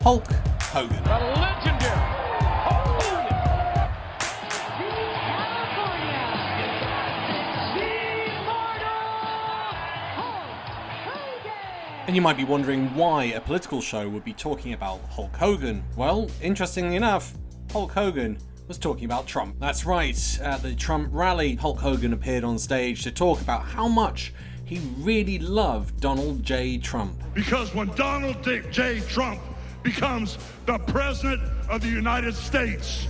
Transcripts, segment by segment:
Hulk Hogan. The legendary Hulk Hogan. And you might be wondering why a political show would be talking about Hulk Hogan. Well, interestingly enough, Hulk Hogan was talking about Trump. That's right, at the Trump rally, Hulk Hogan appeared on stage to talk about how much he really loved Donald J. Trump. Because when Donald J. Trump becomes the President of the United States,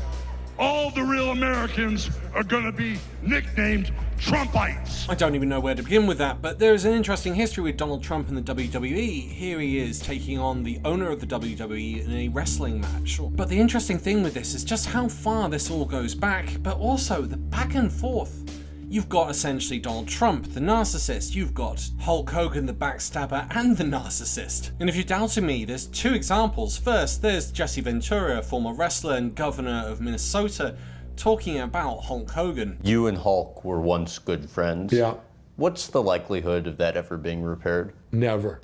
all the real Americans are going to be nicknamed Trumpites. I don't even know where to begin with that, but there is an interesting history with Donald Trump and the WWE. Here he is taking on the owner of the WWE in a wrestling match. But the interesting thing with this is just how far this all goes back, but also the back and forth. You've got essentially Donald Trump, the narcissist. You've got Hulk Hogan, the backstabber and the narcissist. And if you're doubting me, there's two examples. First, there's Jesse Ventura, former wrestler and governor of Minnesota, talking about Hulk Hogan. You and Hulk were once good friends. Yeah. What's the likelihood of that ever being repaired? Never.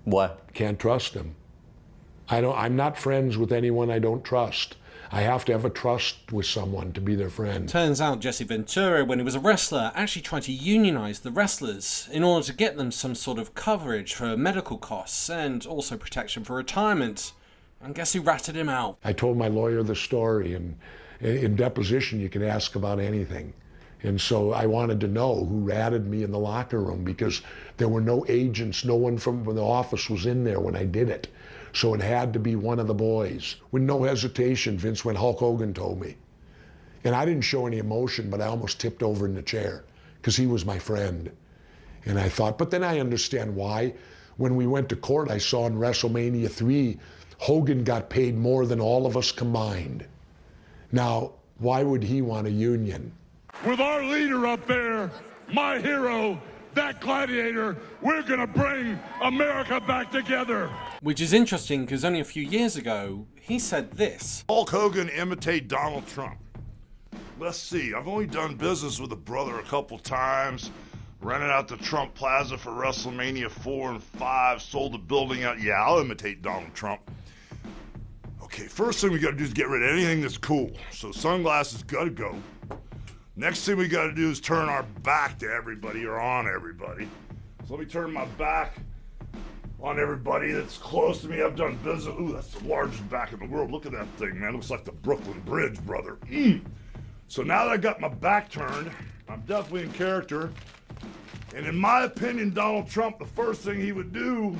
What? Can't trust him. I'm not friends with anyone I don't trust. I have to have a trust with someone to be their friend. Turns out Jesse Ventura, when he was a wrestler, actually tried to unionize the wrestlers in order to get them some sort of coverage for medical costs and also protection for retirement. And guess who ratted him out? I told my lawyer the story, and in deposition you can ask about anything. And so I wanted to know who ratted me in the locker room, because there were no agents, no one from the office was in there when I did it. So it had to be one of the boys. With no hesitation, Vince went, Hulk Hogan told me. And I didn't show any emotion, but I almost tipped over in the chair because he was my friend. And I thought, but then I understand why. When we went to court, I saw in WrestleMania 3, Hogan got paid more than all of us combined. Now, why would he want a union? With our leader up there, my hero, that gladiator, we're gonna bring America back together. Which is interesting because only a few years ago, he said this. Hulk Hogan imitate Donald Trump. Let's see, I've only done business with the brother a couple times. Rented out the Trump Plaza for WrestleMania 4 and 5, sold the building out. Yeah, I'll imitate Donald Trump. Okay, first thing we gotta do is get rid of anything that's cool. So sunglasses gotta go. Next thing we gotta do is turn our back to everybody or on everybody. So let me turn my back on everybody that's close to me. I've done business. Ooh, that's the largest back in the world. Look at that thing, man. Looks like the Brooklyn Bridge, brother. So now that I got my back turned, I'm definitely in character. And in my opinion, Donald Trump, the first thing he would do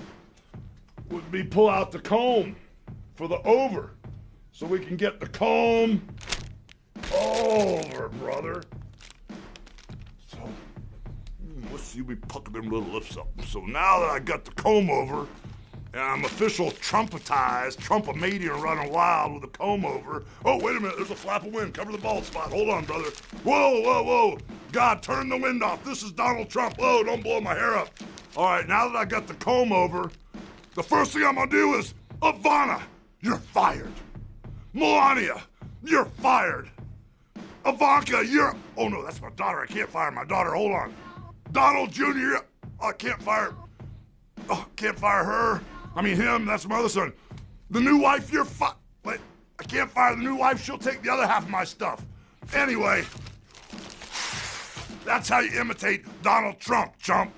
would be pull out the comb for the over. So we can get the comb over, brother. So, let's see, we pucker them little lips up. So now that I got the comb over, and I'm official Trumpetized, Trumpomania running wild with the comb over. Oh, wait a minute, there's a flap of wind. Cover the bald spot. Hold on, brother. Whoa, whoa, whoa. God, turn the wind off. This is Donald Trump. Whoa, don't blow my hair up. All right, now that I got the comb over, the first thing I'm gonna do is, Ivana, you're fired. Melania, you're fired. Ivanka, you're... Oh, no, that's my daughter. I can't fire my daughter. Hold on. Donald Jr., I can't fire... Oh, can't fire her. I mean, him, that's my other son. The new wife, you're Wait, I can't fire the new wife. She'll take the other half of my stuff. Anyway, that's how you imitate Donald Trump, chump.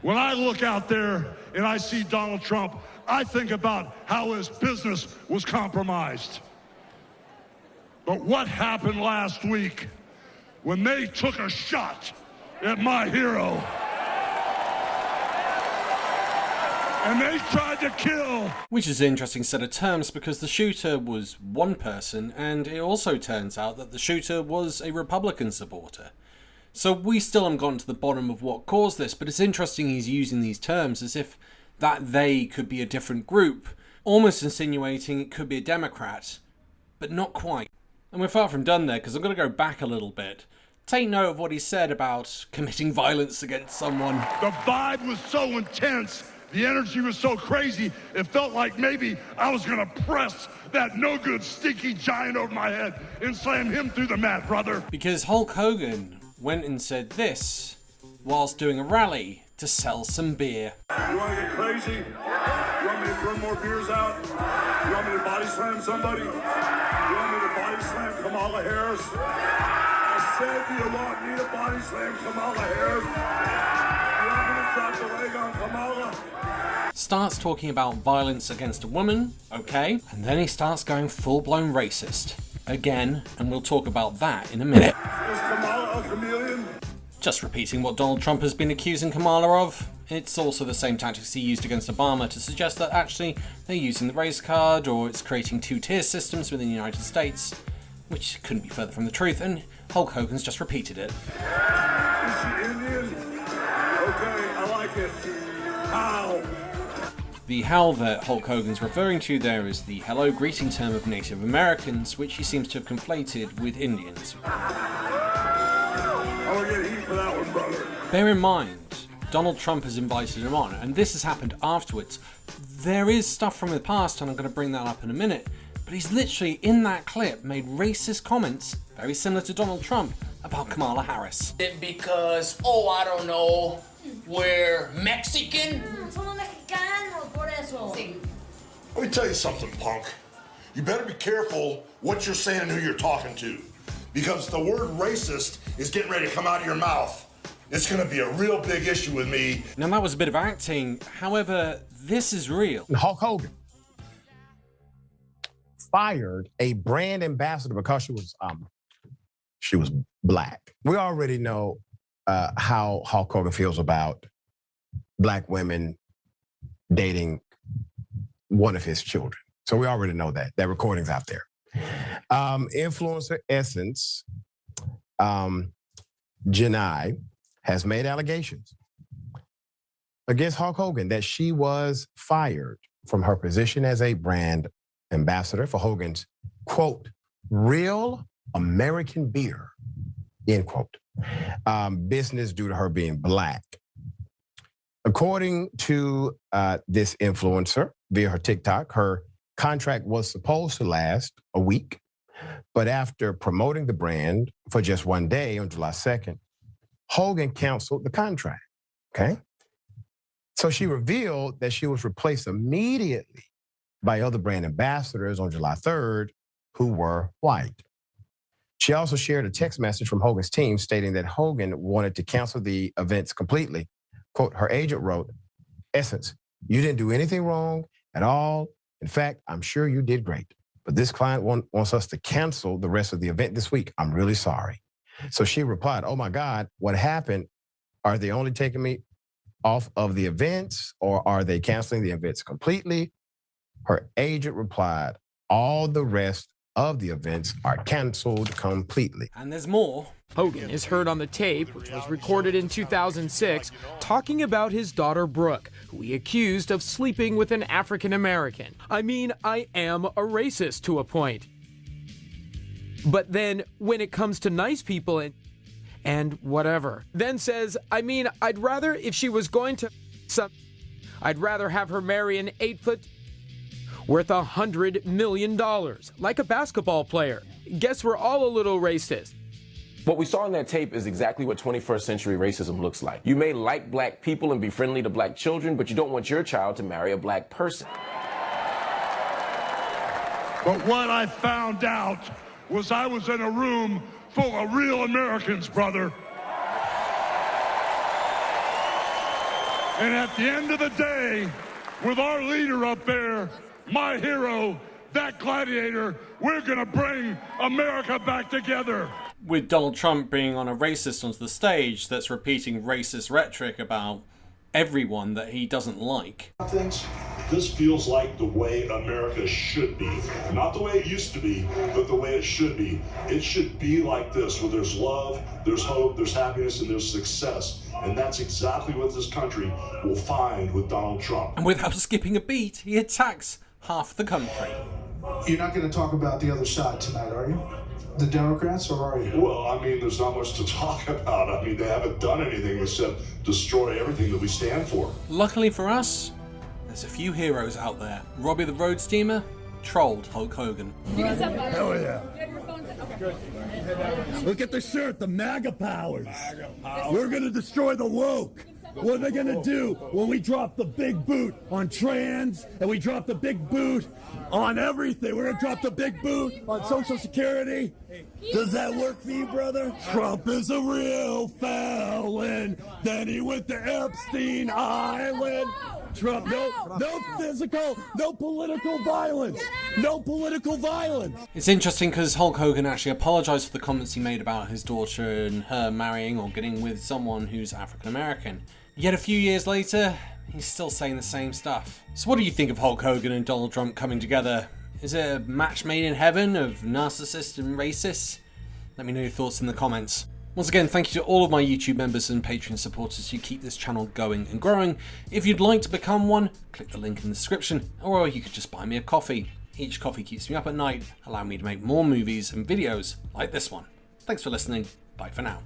When I look out there and I see Donald Trump, I think about how his business was compromised. But what happened last week when they took a shot at my hero? And they tried to kill. Which is an interesting set of terms because the shooter was one person, and it also turns out that the shooter was a Republican supporter. So we still haven't gotten to the bottom of what caused this, but it's interesting he's using these terms as if that they could be a different group, almost insinuating it could be a Democrat, but not quite. And we're far from done there, because I'm going to go back a little bit. Take note of what he said about committing violence against someone. The vibe was so intense, the energy was so crazy, it felt like maybe I was going to press that no-good, stinky giant over my head and slam him through the mat, brother. Because Hulk Hogan went and said this whilst doing a rally to sell some beer. You want to get crazy? You want me to throw more beers out? You want me to body slam somebody? You want me to body slam Kamala Harris? I said, do you want me to body slam Kamala Harris? You want me to drop the leg on Kamala? Starts talking about violence against a woman, okay, and then he starts going full-blown racist. Again, and we'll talk about that in a minute. Is Kamala a chameleon? Just repeating what Donald Trump has been accusing Kamala of. It's also the same tactics he used against Obama to suggest that actually they're using the race card, or it's creating two-tier systems within the United States, which couldn't be further from the truth, and Hulk Hogan's just repeated it. Is she Indian? Okay, I like it. How? The howl that Hulk Hogan's referring to there is the hello greeting term of Native Americans, which he seems to have conflated with Indians. I'm gonna get heat for that one, brother. Bear in mind, Donald Trump has invited him on, and this has happened afterwards. There is stuff from the past, and I'm going to bring that up in a minute, but he's literally, in that clip, made racist comments, very similar to Donald Trump, about Kamala Harris. Because, I don't know, we're Mexican? Somos mexicanos, por eso. Let me tell you something, punk. You better be careful what you're saying and who you're talking to, because the word racist is getting ready to come out of your mouth. It's gonna be a real big issue with me. Now that was a bit of acting, however, this is real. Hulk Hogan fired a brand ambassador because she was black. We already know how Hulk Hogan feels about black women dating one of his children. So we already know that. That recording's out there. Influencer Essence, Janai, has made allegations against Hulk Hogan that she was fired from her position as a brand ambassador for Hogan's, quote, real American beer, end quote, business due to her being black. According to this influencer via her TikTok, her contract was supposed to last a week, but after promoting the brand for just one day on July 2nd, Hogan canceled the contract, okay? So she revealed that she was replaced immediately by other brand ambassadors on July 3rd who were white. She also shared a text message from Hogan's team stating that Hogan wanted to cancel the events completely. Quote, her agent wrote, Essence, you didn't do anything wrong at all. In fact, I'm sure you did great. But this client wants us to cancel the rest of the event this week. I'm really sorry. So she replied, oh my God, what happened? Are they only taking me off of the events, or are they canceling the events completely? Her agent replied, all the rest of the events are canceled completely. And there's more. Hogan is heard on the tape, which was recorded in 2006, talking about his daughter Brooke, who he accused of sleeping with an African American. I mean, I am a racist to a point. But then when it comes to nice people and whatever, then says, I mean, I'd rather, if she was going to I'd rather have her marry an 8-foot worth $100 million, like a basketball player. Guess we're all a little racist. What we saw in that tape is exactly what 21st century racism looks like. You may like black people and be friendly to black children, but you don't want your child to marry a black person. But what I found out was I was in a room full of real Americans, brother. And at the end of the day, with our leader up there, my hero, that gladiator, we're gonna bring America back together. With Donald Trump being on a racist onto the stage that's repeating racist rhetoric about everyone that he doesn't like. This feels like the way America should be. Not the way it used to be, but the way it should be. It should be like this, where there's love, there's hope, there's happiness, and there's success. And that's exactly what this country will find with Donald Trump. And without skipping a beat, he attacks half the country. You're not going to talk about the other side tonight, are you? The Democrats, or are you? Well, I mean, there's not much to talk about. I mean, they haven't done anything except destroy everything that we stand for. Luckily for us, there's a few heroes out there. Robbie the Road Steamer trolled Hulk Hogan. Hell yeah. Look at the shirt, the MAGA powers. We're going to destroy the woke. What are they gonna do when we drop the big boot on trans and we drop the big boot on everything? We're gonna drop the big boot on Social Security. Does that work for you, brother? Trump is a real felon. Then he went to Epstein Island. Trump, no physical, no political violence. No political violence. It's interesting because Hulk Hogan actually apologized for the comments he made about his daughter and her marrying or getting with someone who's African American. Yet a few years later, he's still saying the same stuff. So what do you think of Hulk Hogan and Donald Trump coming together? Is it a match made in heaven of narcissists and racists? Let me know your thoughts in the comments. Once again, thank you to all of my YouTube members and Patreon supporters who keep this channel going and growing. If you'd like to become one, click the link in the description, or you could just buy me a coffee. Each coffee keeps me up at night, allowing me to make more movies and videos like this one. Thanks for listening. Bye for now.